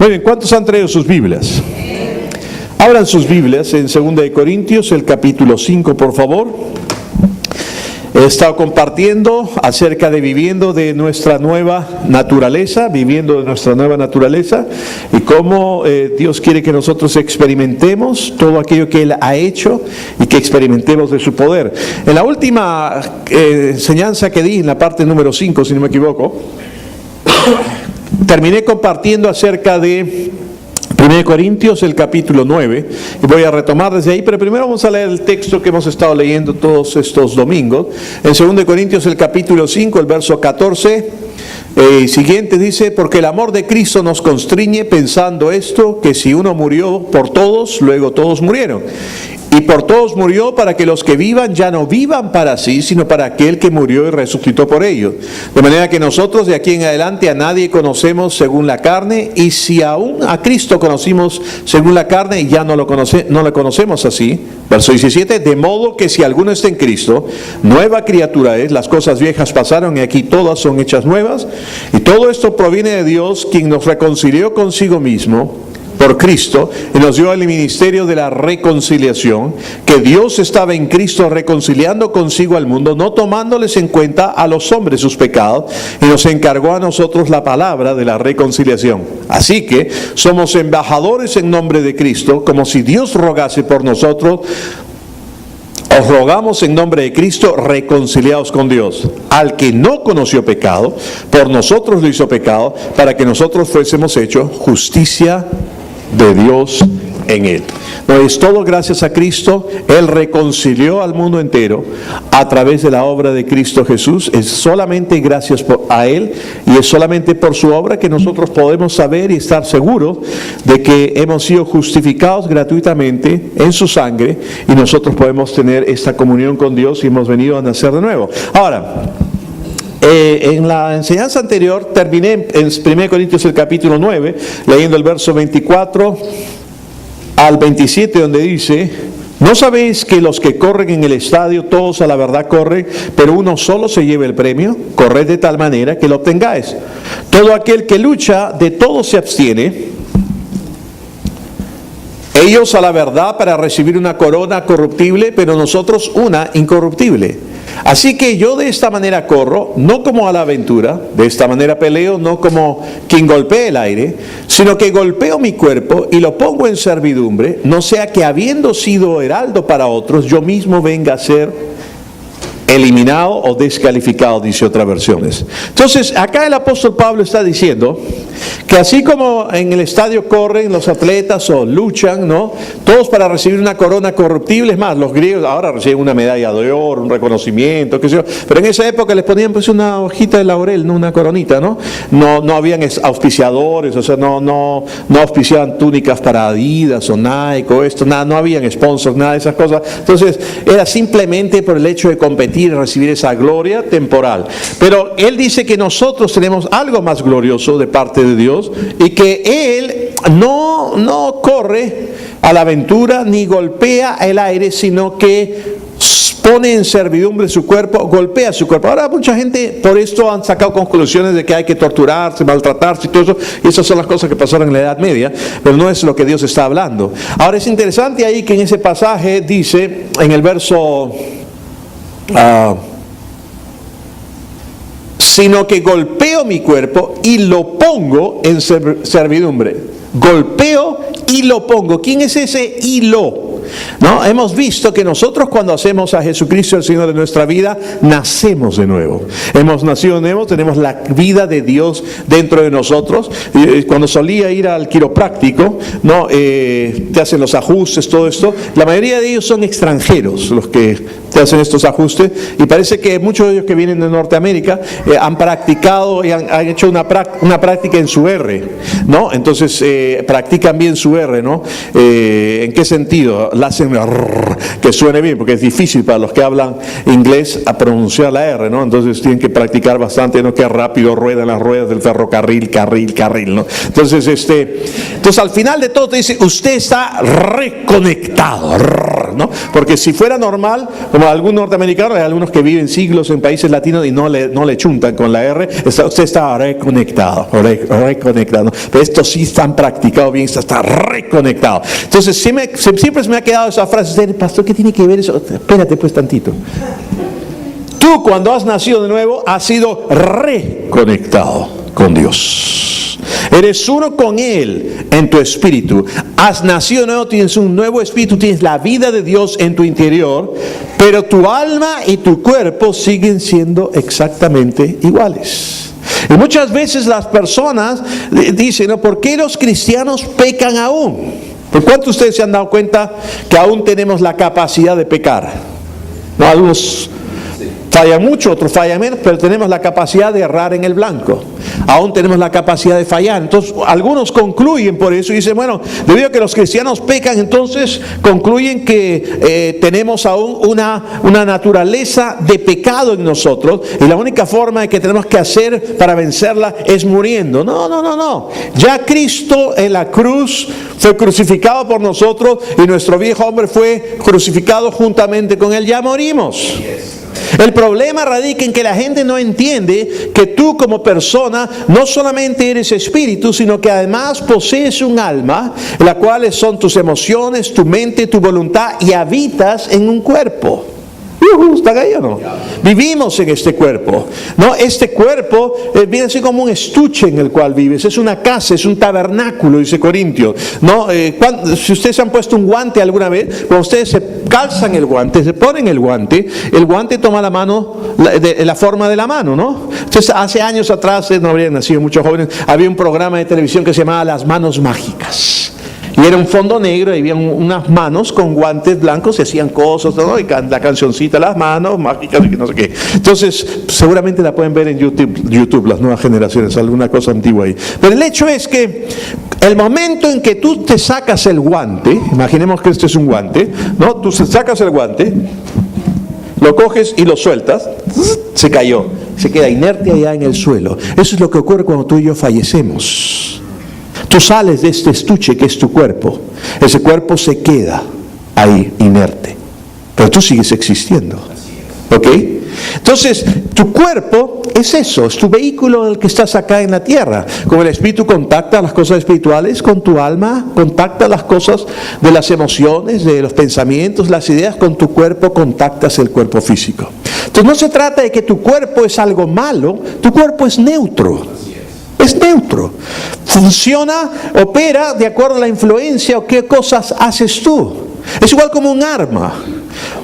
Muy bien, ¿cuántos han traído sus Biblias? Abran sus Biblias en 2 Corintios, el capítulo 5, por favor. He estado compartiendo acerca de viviendo de nuestra nueva naturaleza, y cómo Dios quiere que nosotros experimentemos todo aquello que Él ha hecho y que experimentemos de su poder. En la última enseñanza que di, en la parte número 5, si no me equivoco, terminé compartiendo acerca de 1 Corintios, el capítulo 9, y voy a retomar desde ahí, pero primero vamos a leer el texto que hemos estado leyendo todos estos domingos. En 2 Corintios, el capítulo 5, el verso 14, siguiente dice: porque el amor de Cristo nos constriñe, pensando esto, que si uno murió por todos, luego todos murieron. Y por todos murió, para que los que vivan ya no vivan para sí, sino para aquel que murió y resucitó por ellos. De manera que nosotros de aquí en adelante a nadie conocemos según la carne, y si aún a Cristo conocimos según la carne, ya no le conocemos así. Verso 17: de modo que si alguno está en Cristo, nueva criatura es, las cosas viejas pasaron y aquí todas son hechas nuevas. Y todo esto proviene de Dios, quien nos reconcilió consigo mismo por Cristo y nos dio el ministerio de la reconciliación, que Dios estaba en Cristo reconciliando consigo al mundo, no tomándoles en cuenta a los hombres sus pecados, y nos encargó a nosotros la palabra de la reconciliación. Así que somos embajadores en nombre de Cristo, como si Dios rogase por nosotros. Os rogamos en nombre de Cristo, reconciliados con Dios. Al que no conoció pecado, por nosotros lo hizo pecado, para que nosotros fuésemos hechos justicia de Dios en Él. No es todo gracias a Cristo. Él reconcilió al mundo entero a través de la obra de Cristo Jesús. Es solamente gracias a Él, y es solamente por su obra que nosotros podemos saber y estar seguros de que hemos sido justificados gratuitamente en su sangre, y nosotros podemos tener esta comunión con Dios y hemos venido a nacer de nuevo. Ahora, en la enseñanza anterior terminé en 1 Corintios el capítulo 9, leyendo el verso 24 al 27, donde dice: ¿no sabéis que los que corren en el estadio, todos a la verdad corren, pero uno solo se lleva el premio? Corred de tal manera que lo obtengáis. Todo aquel que lucha, de todo se abstiene. Ellos a la verdad para recibir una corona corruptible, pero nosotros una incorruptible. Así que yo de esta manera corro, no como a la aventura, de esta manera peleo, no como quien golpea el aire, sino que golpeo mi cuerpo y lo pongo en servidumbre, no sea que habiendo sido heraldo para otros, yo mismo venga a ser eliminado o descalificado, dice otras versiones. Entonces, acá el apóstol Pablo está diciendo que así como en el estadio corren los atletas o luchan, ¿no?, todos para recibir una corona corruptible. Es más, los griegos ahora reciben una medalla de oro, un reconocimiento, qué sé yo, pero en esa época les ponían pues una hojita de laurel, no una coronita, ¿no? No habían auspiciadores, o sea, no auspiciaban túnicas para Adidas o Nike o esto, nada, no habían sponsors, nada de esas cosas. Entonces, era simplemente por el hecho de competir y recibir esa gloria temporal. Pero él dice que nosotros tenemos algo más glorioso de parte de Dios, y que Él no corre a la aventura ni golpea el aire, sino que pone en servidumbre su cuerpo, golpea su cuerpo. Ahora mucha gente por esto han sacado conclusiones de que hay que torturarse, maltratarse y todo eso, y esas son las cosas que pasaron en la Edad Media, pero no es lo que Dios está hablando. Ahora es interesante ahí que en ese pasaje dice, en el verso sino que golpeo mi cuerpo y lo pongo en servidumbre. Golpeo y lo pongo. ¿Quién es ese y lo? ¿No? Hemos visto que nosotros, cuando hacemos a Jesucristo el Señor de nuestra vida, nacemos de nuevo. Hemos nacido de nuevo, tenemos la vida de Dios dentro de nosotros. Cuando solía ir al quiropráctico, ¿no?, te hacen los ajustes, todo esto. La mayoría de ellos son extranjeros los que te hacen estos ajustes, y parece que muchos de ellos que vienen de Norteamérica han practicado y han hecho una práctica en su R, ¿no? Entonces practican bien su R, ¿no? ¿En qué sentido? la hacen que suene bien, porque es difícil para los que hablan inglés a pronunciar la R, ¿no? Entonces tienen que practicar bastante, ¿no? Que rápido ruedan las ruedas del ferrocarril, carril, ¿no? Entonces al final de todo te dice, usted está reconectado, ¿no? Porque si fuera normal, como algún norteamericano, hay algunos que viven siglos en países latinos y no le chuntan con la R, usted está reconectado, ¿no? Pero esto sí están practicado bien, está reconectado. Entonces siempre se me ha quedado esa frase, pastor, ¿qué tiene que ver eso? Espérate pues tantito. Tú cuando has nacido de nuevo has sido reconectado con Dios. Eres uno con Él en tu espíritu. Has nacido de nuevo, tienes un nuevo espíritu, tienes la vida de Dios en tu interior, pero tu alma y tu cuerpo siguen siendo exactamente iguales. Y muchas veces las personas dicen, ¿no? ¿Por qué los cristianos pecan aún? ¿Por cuánto ustedes se han dado cuenta que aún tenemos la capacidad de pecar? ¿No? Algunos fallan mucho, otros fallan menos, pero tenemos la capacidad de errar en el blanco. Aún tenemos la capacidad de fallar. Entonces, algunos concluyen por eso y dicen, bueno, debido a que los cristianos pecan, entonces concluyen que tenemos aún una naturaleza de pecado en nosotros y la única forma que tenemos que hacer para vencerla es muriendo. No. Ya Cristo en la cruz fue crucificado por nosotros y nuestro viejo hombre fue crucificado juntamente con Él. Ya morimos. El problema radica en que la gente no entiende que tú como persona no solamente eres espíritu, sino que además posees un alma, la cual son tus emociones, tu mente, tu voluntad, y habitas en un cuerpo. ¿Están ahí o no? Vivimos en este cuerpo, ¿no? Este cuerpo viene así como un estuche en el cual vives. Es una casa, es un tabernáculo, dice Corintios, ¿no? Si ustedes se han puesto un guante alguna vez, cuando ustedes se calzan el guante, se ponen el guante toma la mano, la forma de la mano, ¿no? Entonces hace años atrás, no habrían nacido muchos jóvenes, había un programa de televisión que se llamaba Las Manos Mágicas. Y era un fondo negro, y había unas manos con guantes blancos, se hacían cosas, ¿no? Y la cancioncita, las manos mágicas y no sé qué. Entonces, seguramente la pueden ver en YouTube, las nuevas generaciones, alguna cosa antigua ahí. Pero el hecho es que el momento en que tú te sacas el guante, imaginemos que este es un guante, ¿no? Tú sacas el guante, lo coges y lo sueltas, se cayó, se queda inerte allá en el suelo. Eso es lo que ocurre cuando tú y yo fallecemos. Tú sales de este estuche que es tu cuerpo. Ese cuerpo se queda ahí inerte, pero tú sigues existiendo. ¿Ok? Entonces, tu cuerpo es eso, es tu vehículo en el que estás acá en la tierra. Como el espíritu contacta las cosas espirituales, con tu alma contacta las cosas de las emociones, de los pensamientos, las ideas, con tu cuerpo contactas el cuerpo físico. Entonces no se trata de que tu cuerpo es algo malo, tu cuerpo es neutro. Es neutro. Funciona, opera de acuerdo a la influencia o qué cosas haces tú. Es igual como un arma.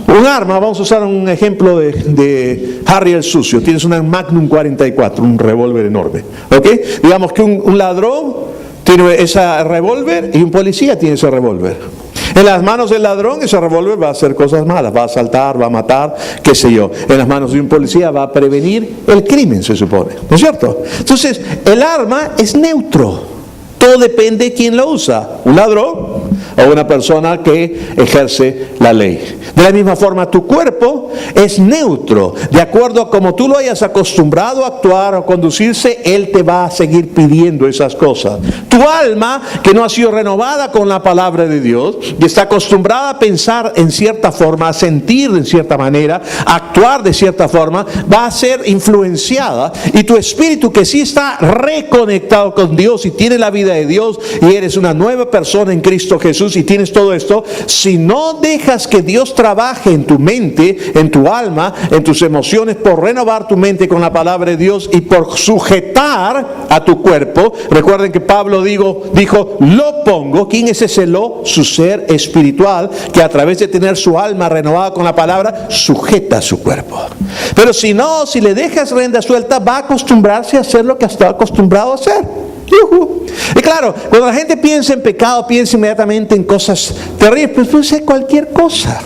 Un arma, vamos a usar un ejemplo de Harry el Sucio. Tienes una Magnum 44, un revólver enorme. ¿Ok? Digamos que un ladrón tiene ese revólver y un policía tiene ese revólver. En las manos del ladrón ese revólver va a hacer cosas malas, va a asaltar, va a matar, qué sé yo. En las manos de un policía va a prevenir el crimen, se supone, ¿no es cierto? Entonces, el arma es neutro. Todo depende de quién lo usa, un ladrón o una persona que ejerce la ley. De la misma forma, tu cuerpo es neutro. De acuerdo a cómo tú lo hayas acostumbrado a actuar o conducirse, Él te va a seguir pidiendo esas cosas. Tu alma, que no ha sido renovada con la palabra de Dios y está acostumbrada a pensar en cierta forma, a sentir de cierta manera, a actuar de cierta forma, va a ser influenciada. Y tu espíritu, que sí está reconectado con Dios y tiene la vida de Dios y eres una nueva persona en Cristo Jesús y tienes todo esto, si no dejas que Dios trabaje en tu mente, en tu alma, en tus emociones, por renovar tu mente con la palabra de Dios y por sujetar a tu cuerpo. Recuerden que Pablo dijo, lo pongo. ¿Quién es ese lo? Su ser espiritual, que a través de tener su alma renovada con la palabra, sujeta a su cuerpo. Pero si no, si le dejas rienda suelta, va a acostumbrarse a hacer lo que está acostumbrado a hacer. Y claro, cuando la gente piensa en pecado, piensa inmediatamente en cosas terribles, pero puede ser cualquier cosa.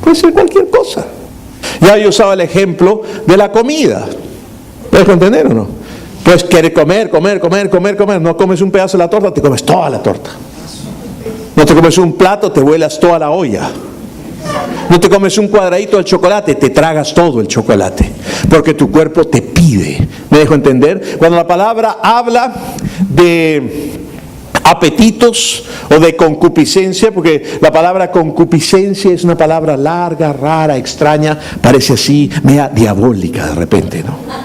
Puede ser cualquier cosa. Ya yo usaba el ejemplo de la comida. ¿Puedes entender o no? Pues quieres comer. No comes un pedazo de la torta, te comes toda la torta. No te comes un plato, te vuelas toda la olla. No te comes un cuadradito de chocolate, te tragas todo el chocolate, porque tu cuerpo te pide. ¿Me dejo entender? Cuando la palabra habla de apetitos o de concupiscencia, porque la palabra concupiscencia es una palabra larga, rara, extraña, parece así, media diabólica de repente, ¿no?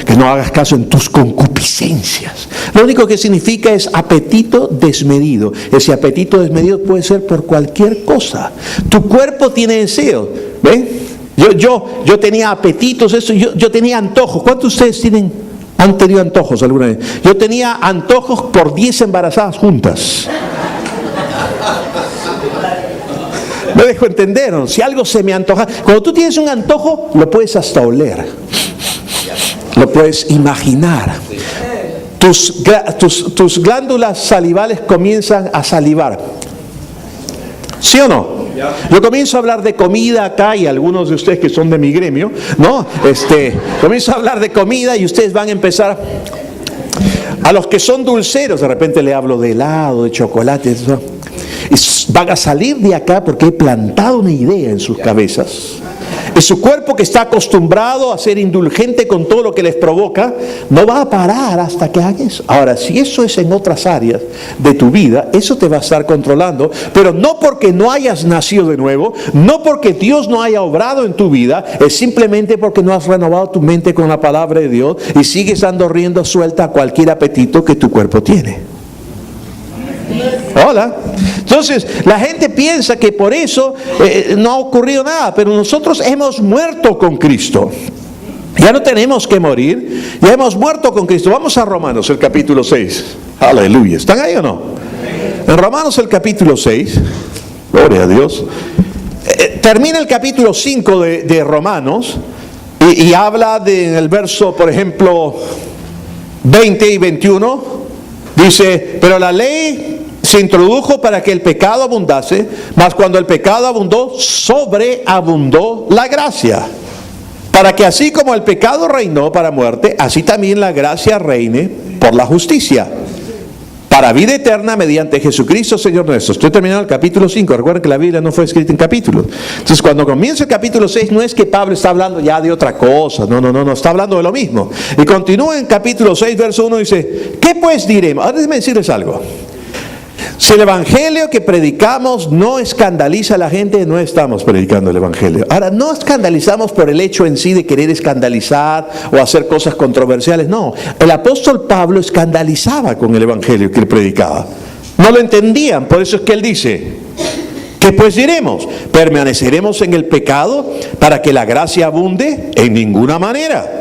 Que no hagas caso en tus concupiscencias. Lo único que significa es apetito desmedido. Ese apetito desmedido puede ser por cualquier cosa. Tu cuerpo tiene deseo. ¿Ven? Yo tenía apetitos, yo tenía antojos. ¿Cuántos de ustedes han tenido antojos alguna vez? Yo tenía antojos por 10 embarazadas juntas. Me dejo entender, ¿no? Si algo se me antoja. Cuando tú tienes un antojo, lo puedes hasta oler. Lo puedes imaginar. Tus glándulas salivales comienzan a salivar. ¿Sí o no? Yo comienzo a hablar de comida acá, y algunos de ustedes que son de mi gremio, ¿no? Comienzo a hablar de comida y ustedes van a empezar. A los que son dulceros, de repente le hablo de helado, de chocolate, ¿no? Y van a salir de acá porque he plantado una idea en sus cabezas. Y su cuerpo, que está acostumbrado a ser indulgente con todo lo que les provoca, no va a parar hasta que haga eso. Ahora, si eso es en otras áreas de tu vida, eso te va a estar controlando, pero no porque no hayas nacido de nuevo, no porque Dios no haya obrado en tu vida, es simplemente porque no has renovado tu mente con la palabra de Dios y sigues dando rienda suelta a cualquier apetito que tu cuerpo tiene. Hola. Entonces la gente piensa que por eso no ha ocurrido nada, pero nosotros hemos muerto con Cristo. Ya no tenemos que morir, ya hemos muerto con Cristo. Vamos a Romanos, el capítulo 6. Aleluya. ¿Están ahí o no? En Romanos, el capítulo 6, gloria a Dios, termina el capítulo 5 de Romanos y habla en el verso, por ejemplo, 20 y 21, dice: pero la ley se introdujo para que el pecado abundase, mas cuando el pecado abundó, sobreabundó la gracia. Para que así como el pecado reinó para muerte, así también la gracia reine por la justicia, para vida eterna mediante Jesucristo Señor nuestro. Estoy terminando el capítulo 5. Recuerden que la Biblia no fue escrita en capítulos. Entonces cuando comienza el capítulo 6, no es que Pablo está hablando ya de otra cosa. No, está hablando de lo mismo. Y continúa en capítulo 6, verso 1, dice: ¿qué pues diremos? Ahora déjenme decirles algo. Si el evangelio que predicamos no escandaliza a la gente, no estamos predicando el evangelio. Ahora, no escandalizamos por el hecho en sí de querer escandalizar o hacer cosas controversiales. No, el apóstol Pablo escandalizaba con el evangelio que él predicaba. No lo entendían, por eso es que él dice: ¿qué pues diremos? ¿Permaneceremos en el pecado para que la gracia abunde? En ninguna manera.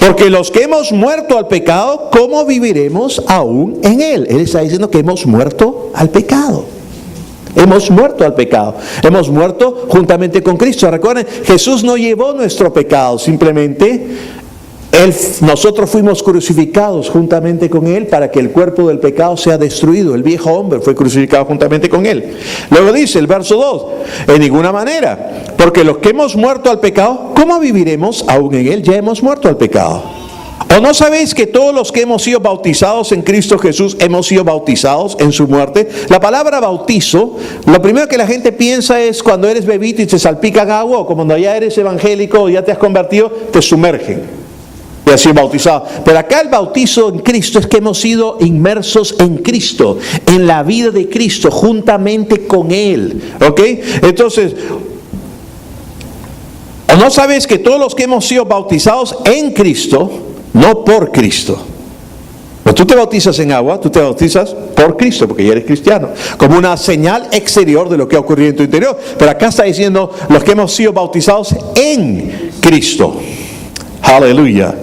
Porque los que hemos muerto al pecado, ¿cómo viviremos aún en él? Él está diciendo que hemos muerto al pecado. Hemos muerto al pecado. Hemos muerto juntamente con Cristo. Recuerden, Jesús no llevó nuestro pecado, simplemente nosotros fuimos crucificados juntamente con Él para que el cuerpo del pecado sea destruido. El viejo hombre fue crucificado juntamente con Él. Luego dice el verso 2: en ninguna manera, porque los que hemos muerto al pecado, ¿cómo viviremos aún en Él? Ya hemos muerto al pecado. ¿O no sabéis que todos los que hemos sido bautizados en Cristo Jesús hemos sido bautizados en su muerte? La palabra bautizo, lo primero que la gente piensa es cuando eres bebito y te salpican agua, o cuando ya eres evangélico o ya te has convertido, te sumergen. Y así bautizado. Pero acá el bautizo en Cristo es que hemos sido inmersos en Cristo, en la vida de Cristo, juntamente con Él. ¿Ok? Entonces, ¿o no sabes que todos los que hemos sido bautizados en Cristo, no por Cristo? Cuando tú te bautizas en agua, tú te bautizas por Cristo, porque ya eres cristiano, como una señal exterior de lo que ha ocurrido en tu interior. Pero acá está diciendo los que hemos sido bautizados en Cristo. Aleluya.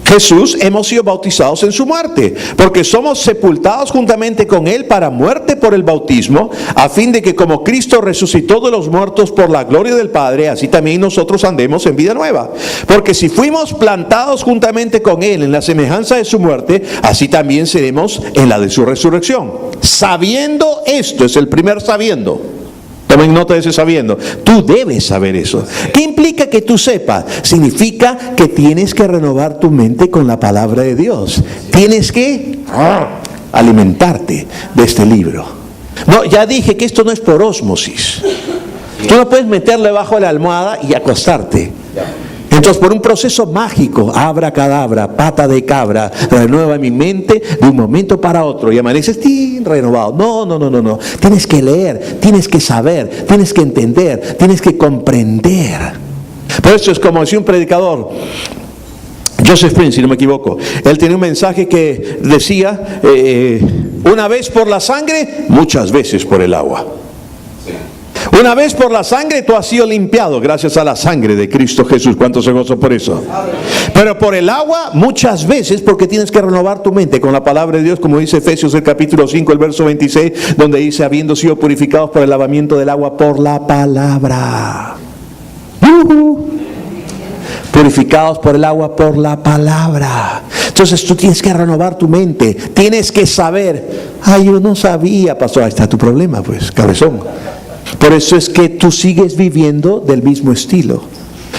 Jesús, hemos sido bautizados en su muerte, porque somos sepultados juntamente con Él para muerte por el bautismo, a fin de que como Cristo resucitó de los muertos por la gloria del Padre, así también nosotros andemos en vida nueva. Porque si fuimos plantados juntamente con Él en la semejanza de su muerte, así también seremos en la de su resurrección. Sabiendo esto, es el primer sabiendo. Tomen nota de ese sabiendo. Tú debes saber eso. ¿Qué implica que tú sepas? Significa que tienes que renovar tu mente con la palabra de Dios. Tienes que alimentarte de este libro. No, ya dije que esto no es por ósmosis. Tú no puedes meterle bajo la almohada y acostarte. Entonces, por un proceso mágico, abracadabra, pata de cabra, renueva mi mente de un momento para otro y amaneces renovado. No. Tienes que leer, tienes que saber, tienes que entender, tienes que comprender. Por eso es como decía un predicador, Joseph Prince, si no me equivoco. Él tenía un mensaje que decía, una vez por la sangre, muchas veces por el agua. Una vez por la sangre tú has sido limpiado gracias a la sangre de Cristo Jesús. ¿Cuántos se gozan por eso? Pero por el agua muchas veces, porque tienes que renovar tu mente con la palabra de Dios, como dice Efesios el capítulo 5, el verso 26, donde dice, habiendo sido purificados por el lavamiento del agua por la palabra. Purificados por el agua por la palabra. Entonces tú tienes que renovar tu mente, tienes que saber. Yo no sabía, pastor. Ahí está tu problema, pues, cabezón. Por eso es que tú sigues viviendo del mismo estilo.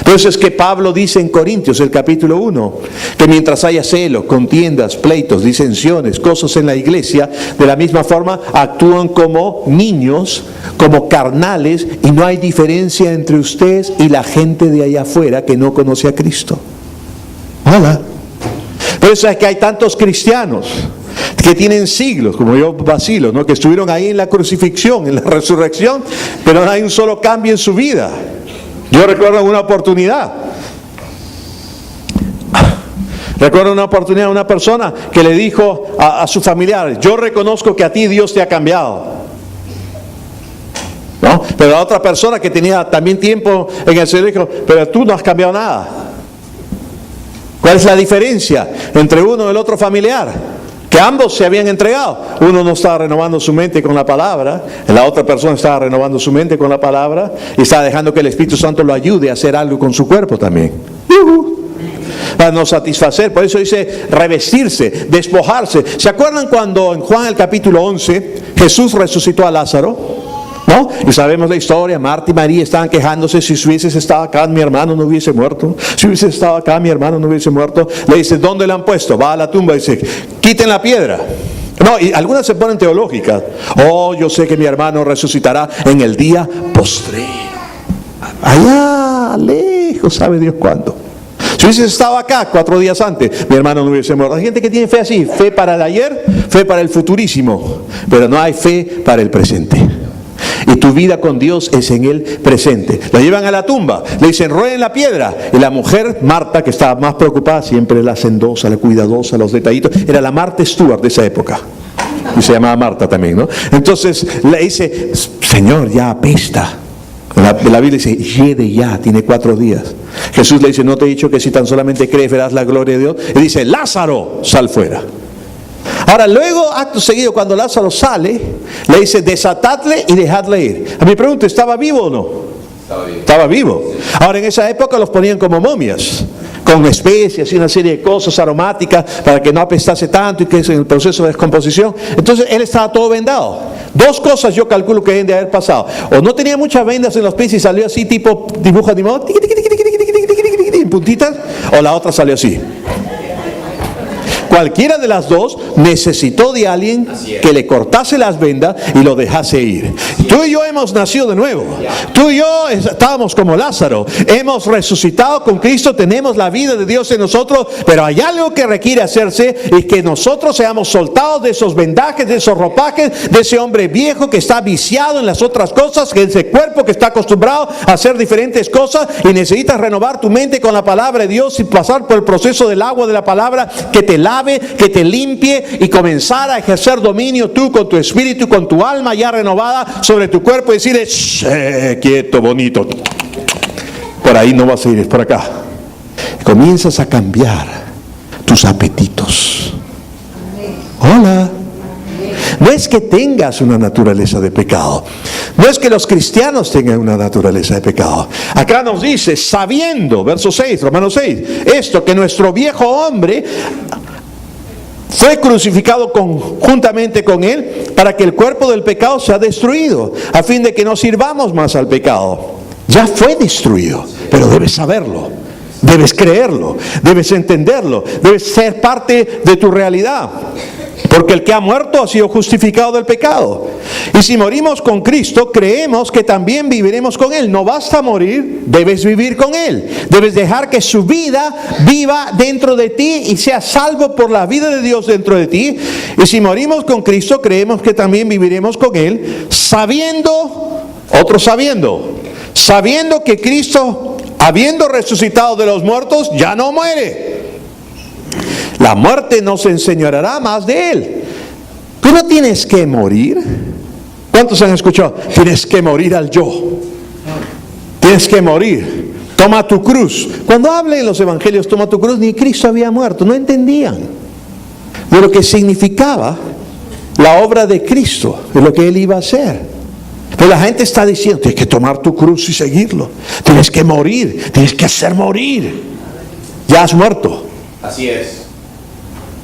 Por eso es que Pablo dice en Corintios, el capítulo 1, que mientras haya celo, contiendas, pleitos, disensiones, cosas en la iglesia, de la misma forma actúan como niños, como carnales, y no hay diferencia entre ustedes y la gente de allá afuera que no conoce a Cristo. Hola. Por eso es que hay tantos cristianos que tienen siglos, como yo vacilo, ¿no? Que estuvieron ahí en la crucifixión, en la resurrección, pero no hay un solo cambio en su vida. Yo recuerdo una oportunidad una persona que le dijo a su familiar, yo reconozco que a ti Dios te ha cambiado, ¿no? Pero la otra persona que tenía también tiempo en el Señor dijo, pero tú no has cambiado nada. ¿Cuál es la diferencia entre uno y el otro familiar? Que ambos se habían entregado. Uno no estaba renovando su mente con la palabra, la otra persona estaba renovando su mente con la palabra y estaba dejando que el Espíritu Santo lo ayude a hacer algo con su cuerpo también. Para no satisfacer. Por eso dice revestirse, despojarse. ¿Se acuerdan cuando en Juan el capítulo 11 Jesús resucitó a Lázaro? ¿No? Y sabemos la historia, Marta y María estaban quejándose, si hubieses estado acá mi hermano no hubiese muerto, si hubiese estado acá mi hermano no hubiese muerto. Le dice, ¿dónde le han puesto? Va a la tumba y dice, quiten la piedra. No, y algunas se ponen teológicas. Yo sé que mi hermano resucitará en el día postrero. Allá, lejos, sabe Dios cuándo. Si hubiese estado acá 4 días antes, mi hermano no hubiese muerto. Hay gente que tiene fe así, fe para el ayer, fe para el futurísimo, pero no hay fe para el presente. Y tu vida con Dios es en el presente. La llevan a la tumba, le dicen, rueden la piedra. Y la mujer, Marta, que estaba más preocupada, siempre la hacendosa, la cuidadosa, los detallitos, era la Marta Stewart de esa época. Y se llamaba Marta también, ¿no? Entonces le dice, Señor, ya apesta. La Biblia dice, yede ya, tiene 4 días. Jesús le dice, no te he dicho que si tan solamente crees verás la gloria de Dios. Y dice, Lázaro, sal fuera. Ahora luego, acto seguido, cuando Lázaro sale, le dice, desatadle y dejadle ir. A mi pregunta, ¿estaba vivo o no? Estaba vivo. Ahora en esa época los ponían como momias, con especias y una serie de cosas aromáticas para que no apestase tanto y que es en el proceso de descomposición. Entonces él estaba todo vendado. 2 cosas yo calculo que deben de haber pasado. O no tenía muchas vendas en los pies y salió así tipo dibujo animado, en puntitas, o la otra salió así. Cualquiera de las dos necesitó de alguien que le cortase las vendas y lo dejase ir. Tú y yo hemos nacido de nuevo. Tú y yo estábamos como Lázaro. Hemos resucitado con Cristo, tenemos la vida de Dios en nosotros, pero hay algo que requiere hacerse y que nosotros seamos soltados de esos vendajes, de esos ropajes, de ese hombre viejo que está viciado en las otras cosas, que ese cuerpo que está acostumbrado a hacer diferentes cosas y necesitas renovar tu mente con la palabra de Dios y pasar por el proceso del agua de la palabra que te lave, que te limpie y comenzar a ejercer dominio tú con tu espíritu y con tu alma ya renovada sobre tu cuerpo y decirle, quieto, bonito, por ahí no vas a ir, es por acá. Comienzas a cambiar tus apetitos. Hola. No es que tengas una naturaleza de pecado. No es que los cristianos tengan una naturaleza de pecado. Acá nos dice, sabiendo, verso 6, Romanos 6, esto, que nuestro viejo hombre fue crucificado juntamente con él para que el cuerpo del pecado sea destruido, a fin de que no sirvamos más al pecado. Ya fue destruido, pero debes saberlo, debes creerlo, debes entenderlo, debes ser parte de tu realidad. Porque el que ha muerto ha sido justificado del pecado. Y si morimos con Cristo, creemos que también viviremos con Él. No basta morir, debes vivir con Él. Debes dejar que su vida viva dentro de ti y sea salvo por la vida de Dios dentro de ti. Y si morimos con Cristo, creemos que también viviremos con Él, sabiendo que Cristo, habiendo resucitado de los muertos, ya no muere. La muerte no se enseñoreará más de Él. Tú no tienes que morir. ¿Cuántos han escuchado? Tienes que morir al yo. Tienes que morir. Toma tu cruz. Cuando hablan en los evangelios, toma tu cruz, ni Cristo había muerto. No entendían de lo que significaba la obra de Cristo, de lo que Él iba a hacer. Pero la gente está diciendo, tienes que tomar tu cruz y seguirlo. Tienes que morir, tienes que hacer morir. Ya has muerto. Así es.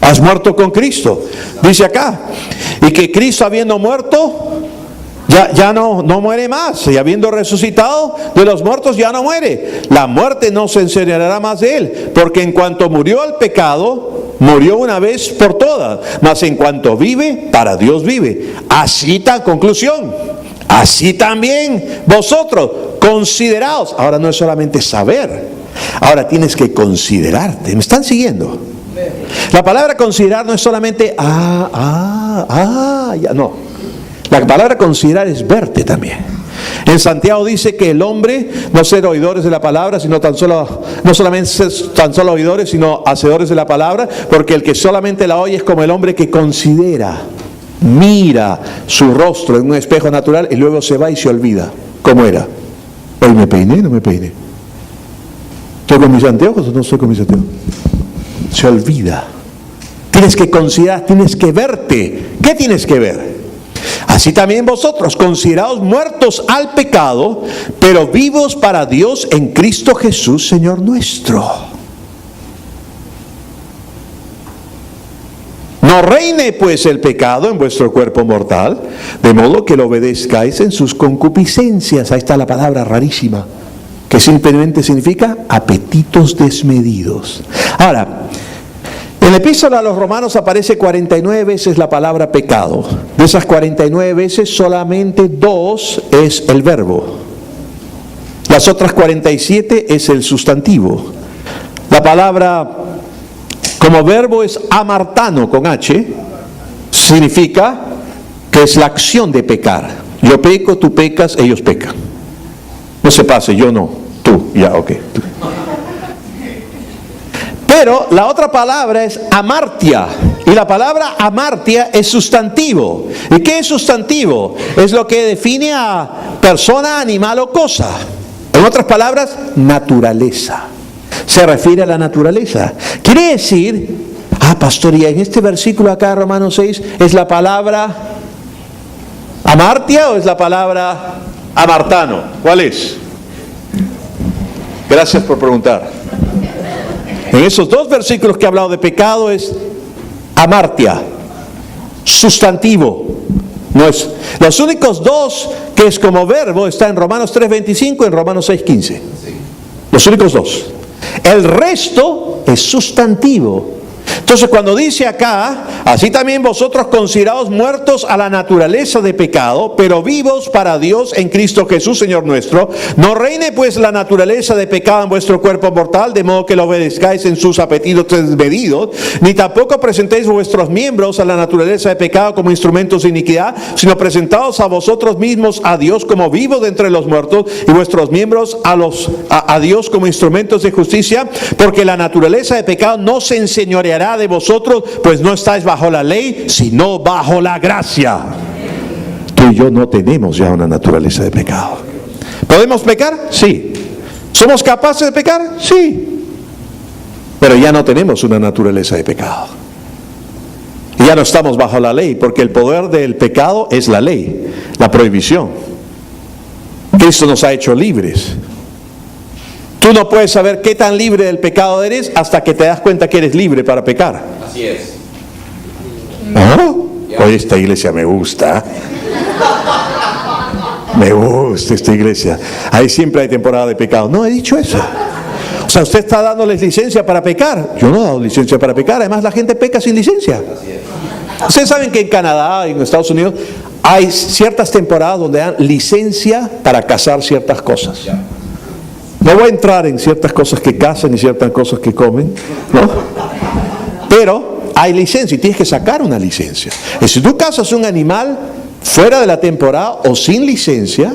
Has muerto con Cristo. Dice acá, y que Cristo habiendo muerto, ya no muere más. Y habiendo resucitado de los muertos, ya no muere. La muerte no se enseñoreará más de Él. Porque en cuanto murió al pecado, murió una vez por todas. Mas en cuanto vive, para Dios vive. Así está, conclusión. Así también vosotros, consideraos. Ahora no es solamente saber, ahora tienes que considerarte. ¿Me están siguiendo? La palabra considerar no es solamente ya no. La palabra considerar es verte también. En Santiago dice que el hombre no ser oidores de la palabra, sino no solamente tan solo oidores, sino hacedores de la palabra, porque el que solamente la oye es como el hombre que considera, mira su rostro en un espejo natural y luego se va y se olvida cómo era. Hoy me peiné, no me peiné. ¿Estoy con mis anteojos o no estoy con mis anteojos? Se olvida. Tienes que considerar, tienes que verte. ¿Qué tienes que ver? Así también vosotros, consideraos muertos al pecado, pero vivos para Dios en Cristo Jesús, Señor nuestro. No reine pues el pecado en vuestro cuerpo mortal, de modo que lo obedezcáis en sus concupiscencias. Ahí está la palabra rarísima, que simplemente significa apetitos desmedidos. Ahora, en la epístola a los Romanos aparece 49 veces la palabra pecado. De esas 49 veces, solamente 2 es el verbo. Las otras 47 es el sustantivo. La palabra como verbo es amartano con H, significa que es la acción de pecar. Yo peco, tú pecas, ellos pecan. No se pase, yo no, tú, ya, ok. Pero la otra palabra es amartia, y la palabra amartia es sustantivo. ¿Y qué es sustantivo? Es lo que define a persona, animal o cosa. En otras palabras, naturaleza. Se refiere a la naturaleza. Quiere decir, pastor, y en este versículo acá, Romanos 6, ¿es la palabra amartia o es la palabra amartano? ¿Cuál es? Gracias por preguntar. En esos 2 versículos que he hablado de pecado es amartia, sustantivo. No es. Los únicos 2 que es como verbo está en Romanos 3:25 y en Romanos 6:15. Los únicos 2. El resto es sustantivo. Entonces cuando dice acá, así también vosotros consideraos muertos a la naturaleza de pecado, pero vivos para Dios en Cristo Jesús, Señor nuestro. No reine pues la naturaleza de pecado en vuestro cuerpo mortal, de modo que lo obedezcáis en sus apetitos desmedidos, ni tampoco presentéis vuestros miembros a la naturaleza de pecado como instrumentos de iniquidad, sino presentaos a vosotros mismos a Dios como vivos de entre los muertos, y vuestros miembros a Dios como instrumentos de justicia, porque la naturaleza de pecado no se enseñoreará de vosotros, pues no estáis bajo la ley, sino bajo la gracia. Tú y yo no tenemos ya una naturaleza de pecado. ¿Podemos pecar? Sí. ¿Somos capaces de pecar? Sí. Pero ya no tenemos una naturaleza de pecado. Y ya no estamos bajo la ley, porque el poder del pecado es la ley, la prohibición. Cristo nos ha hecho libres. Tú no puedes saber qué tan libre del pecado eres hasta que te das cuenta que eres libre para pecar. Así es. Oye, esta iglesia me gusta. Me gusta esta iglesia. Ahí siempre hay temporada de pecado. No he dicho eso. O sea, usted está dándoles licencia para pecar. Yo no he dado licencia para pecar. Además, la gente peca sin licencia. Así es. Ustedes saben que en Canadá, en Estados Unidos, hay ciertas temporadas donde dan licencia para cazar ciertas cosas. No voy a entrar en ciertas cosas que cazan y ciertas cosas que comen, ¿no? Pero hay licencia y tienes que sacar una licencia. Y si tú cazas un animal fuera de la temporada o sin licencia,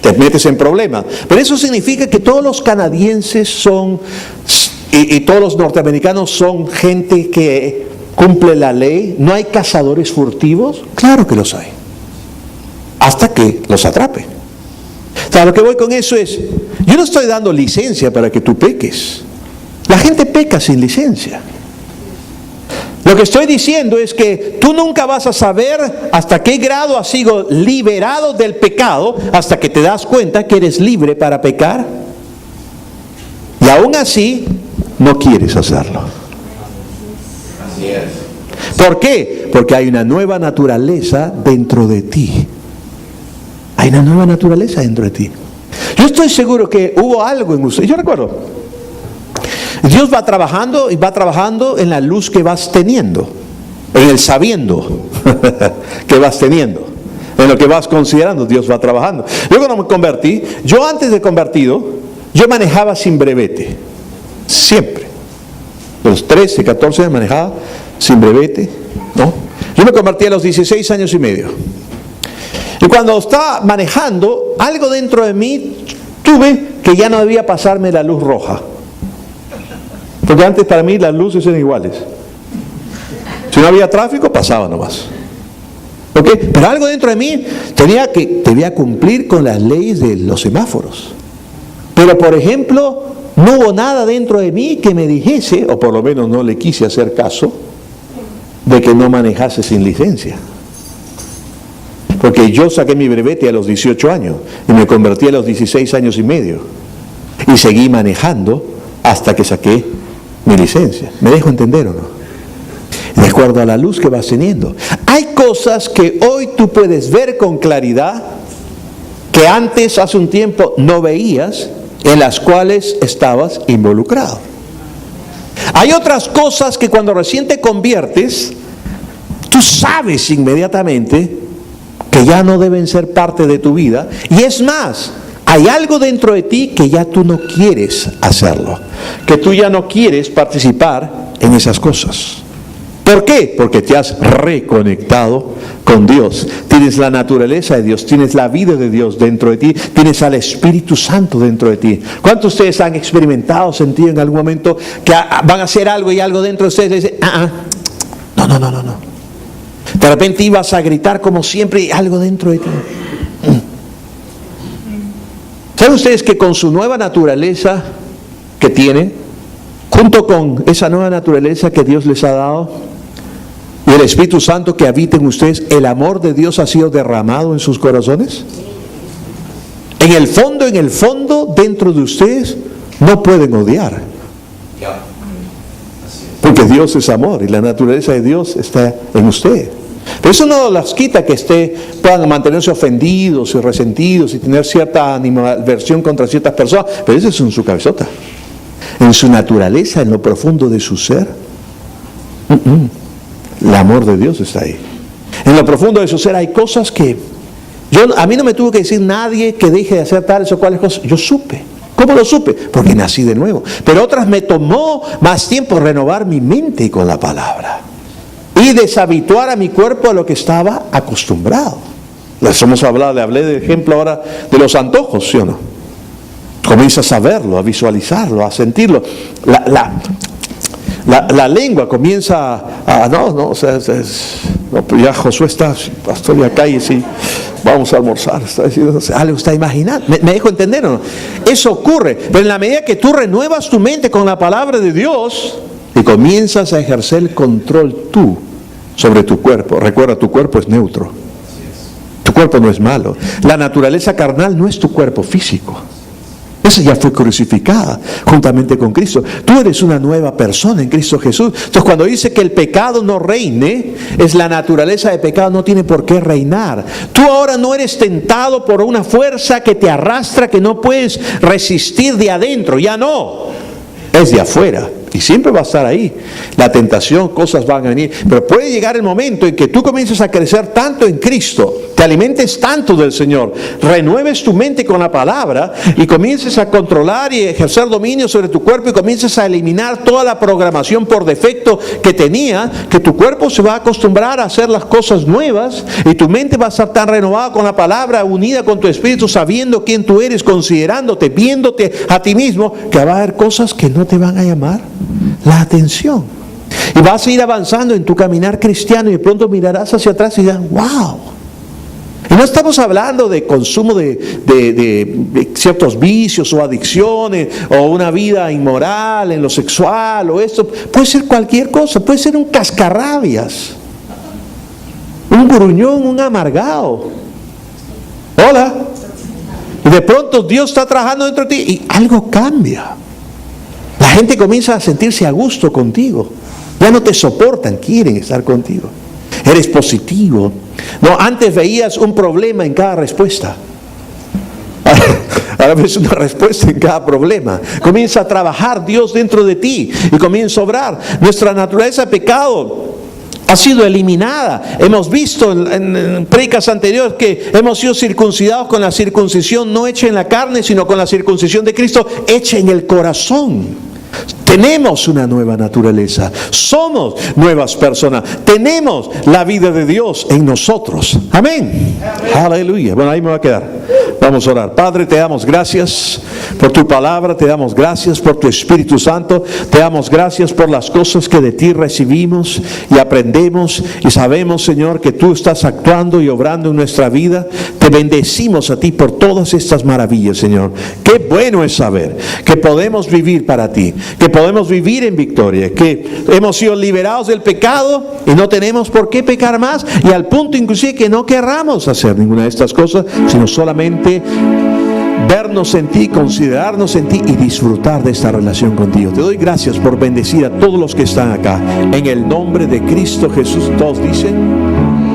te metes en problemas. Pero eso significa que todos los canadienses son, y todos los norteamericanos son gente que cumple la ley. ¿No hay cazadores furtivos? Claro que los hay. Hasta que los atrape. O sea, lo que voy con eso es, yo no estoy dando licencia para que tú peques. La gente peca sin licencia. Lo que estoy diciendo es que tú nunca vas a saber hasta qué grado has sido liberado del pecado hasta que te das cuenta que eres libre para pecar. Y aún así, no quieres hacerlo. Así es. ¿Por qué? Porque hay una nueva naturaleza dentro de ti. Hay una nueva naturaleza dentro de ti. Yo estoy seguro que hubo algo en usted. Yo recuerdo. Dios va trabajando y va trabajando en la luz que vas teniendo, en el sabiendo que vas teniendo, en lo que vas considerando. Dios va trabajando. Yo cuando me convertí, yo antes de convertido, yo manejaba sin brevete, siempre. De los 13, 14 años manejaba sin brevete, ¿no? Yo me convertí a los 16 años y medio. Y cuando estaba manejando, algo dentro de mí tuve que ya no debía pasarme la luz roja. Porque antes para mí las luces eran iguales. Si no había tráfico, pasaba nomás. ¿Ok? Pero algo dentro de mí debía cumplir con las leyes de los semáforos. Pero por ejemplo, no hubo nada dentro de mí que me dijese, o por lo menos no le quise hacer caso, de que no manejase sin licencia. Porque yo saqué mi brevete a los 18 años y me convertí a los 16 años y medio. Y seguí manejando hasta que saqué mi licencia. ¿Me dejo entender o no? De acuerdo a la luz que vas teniendo. Hay cosas que hoy tú puedes ver con claridad que antes, hace un tiempo, no veías, en las cuales estabas involucrado. Hay otras cosas que cuando recién te conviertes, tú sabes inmediatamente que ya no deben ser parte de tu vida. Y es más, hay algo dentro de ti que ya tú no quieres hacerlo, que tú ya no quieres participar en esas cosas. ¿Por qué? Porque te has reconectado con Dios. Tienes la naturaleza de Dios, tienes la vida de Dios dentro de ti, tienes al Espíritu Santo dentro de ti. ¿Cuántos de ustedes han experimentado, sentido en algún momento que van a hacer algo y algo dentro de ustedes le dice, no? De repente ibas a gritar como siempre y algo dentro de ti. ¿Saben ustedes que con su nueva naturaleza que tienen, junto con esa nueva naturaleza que Dios les ha dado, y el Espíritu Santo que habita en ustedes, el amor de Dios ha sido derramado en sus corazones? En el fondo, dentro de ustedes, no pueden odiar. Porque Dios es amor y la naturaleza de Dios está en usted. Pero eso no las quita que puedan mantenerse ofendidos y resentidos y tener cierta animadversión contra ciertas personas, pero eso es en su cabezota. En su naturaleza, en lo profundo de su ser, el amor de Dios está ahí. En lo profundo de su ser hay cosas que a mí no me tuvo que decir nadie que deje de hacer tales o cuales cosas. Yo supe. ¿Cómo lo supe? Porque nací de nuevo. Pero otras me tomó más tiempo renovar mi mente con la palabra y deshabituar a mi cuerpo a lo que estaba acostumbrado. Les hemos hablado, le hablé de ejemplo ahora de los antojos, ¿sí o no? Comienzas a verlo, a visualizarlo, a sentirlo. La lengua comienza ya Josué está, pastor, ya calle, sí, vamos a almorzar, está diciendo, algo está imaginando. ¿Me dejo entender o no? Eso ocurre, pero en la medida que tú renuevas tu mente con la palabra de Dios y comienzas a ejercer el control tú sobre tu cuerpo. Recuerda, tu cuerpo es neutro. Tu cuerpo no es malo. La naturaleza carnal no es tu cuerpo físico. Esa ya fue crucificada juntamente con Cristo. Tú eres una nueva persona en Cristo Jesús. Entonces cuando dice que el pecado no reine, es la naturaleza de pecado, no tiene por qué reinar. Tú ahora no eres tentado por una fuerza que te arrastra, que no puedes resistir de adentro. Ya no. Es de afuera. Y siempre va a estar ahí. La tentación, cosas van a venir. Pero puede llegar el momento en que tú comiences a crecer tanto en Cristo, te alimentes tanto del Señor, renueves tu mente con la palabra y comiences a controlar y ejercer dominio sobre tu cuerpo y comiences a eliminar toda la programación por defecto que tenía, que tu cuerpo se va a acostumbrar a hacer las cosas nuevas y tu mente va a estar tan renovada con la palabra, unida con tu espíritu, sabiendo quién tú eres, considerándote, viéndote a ti mismo, que va a haber cosas que no te van a llamar la atención. Y vas a ir avanzando en tu caminar cristiano y de pronto mirarás hacia atrás y dirás, wow. Y no estamos hablando de consumo de ciertos vicios o adicciones o una vida inmoral en lo sexual o esto. Puede ser cualquier cosa, puede ser un cascarrabias, un gruñón, un amargado. Hola. Y de pronto Dios está trabajando dentro de ti y algo cambia. La gente comienza a sentirse a gusto contigo. Ya no te soportan, quieren estar contigo. Eres positivo. No, antes veías un problema en cada respuesta. Ahora ves una respuesta en cada problema. Comienza a trabajar Dios dentro de ti y comienza a obrar. Nuestra naturaleza de pecado ha sido eliminada. Hemos visto en predicas anteriores que hemos sido circuncidados con la circuncisión no hecha en la carne, sino con la circuncisión de Cristo hecha en el corazón. Tenemos una nueva naturaleza, somos nuevas personas, tenemos la vida de Dios en nosotros. Amén. Aleluya. Bueno, ahí me va a quedar. Vamos a orar. Padre, te damos gracias por tu palabra, te damos gracias por tu Espíritu Santo, te damos gracias por las cosas que de ti recibimos y aprendemos y sabemos, Señor, que tú estás actuando y obrando en nuestra vida. Te bendecimos a ti por todas estas maravillas, Señor. Qué bueno es saber que podemos vivir para ti, que podemos vivir en victoria, que hemos sido liberados del pecado y no tenemos por qué pecar más, y al punto inclusive que no querramos hacer ninguna de estas cosas, sino solamente vernos en ti, considerarnos en ti y disfrutar de esta relación contigo. Te doy gracias por bendecir a todos los que están acá. En el nombre de Cristo Jesús, todos dicen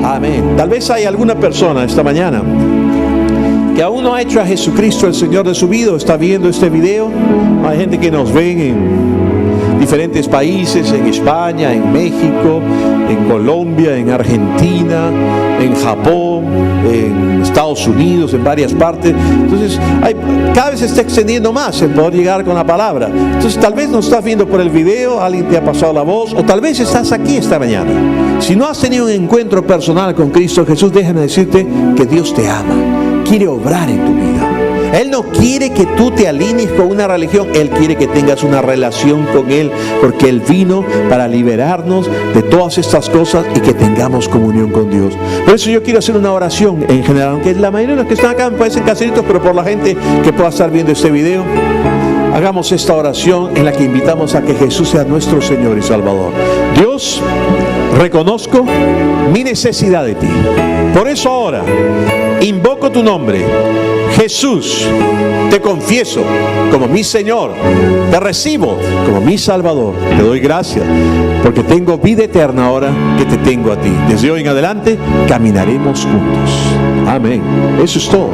amén. Tal vez hay alguna persona esta mañana que aún no ha hecho a Jesucristo el Señor de su vida, está viendo este video. Hay gente que nos ven en diferentes países, en España, en México, en Colombia, en Argentina, en Japón, en Estados Unidos, en varias partes. Entonces, cada vez se está extendiendo más el poder llegar con la palabra. Entonces, tal vez nos estás viendo por el video, alguien te ha pasado la voz, o tal vez estás aquí esta mañana. Si no has tenido un encuentro personal con Cristo Jesús, déjame decirte que Dios te ama. Quiere obrar en tu vida. Él no quiere que tú te alinees con una religión, Él quiere que tengas una relación con Él, porque Él vino para liberarnos de todas estas cosas y que tengamos comunión con Dios. Por eso yo quiero hacer una oración en general, aunque la mayoría de los que están acá me parecen caseritos, pero por la gente que pueda estar viendo este video, hagamos esta oración en la que invitamos a que Jesús sea nuestro Señor y Salvador. Dios, reconozco mi necesidad de ti. Por eso ahora invoco tu nombre. Jesús, te confieso como mi Señor, te recibo como mi Salvador. Te doy gracias porque tengo vida eterna ahora que te tengo a ti. Desde hoy en adelante caminaremos juntos. Amén. Eso es todo.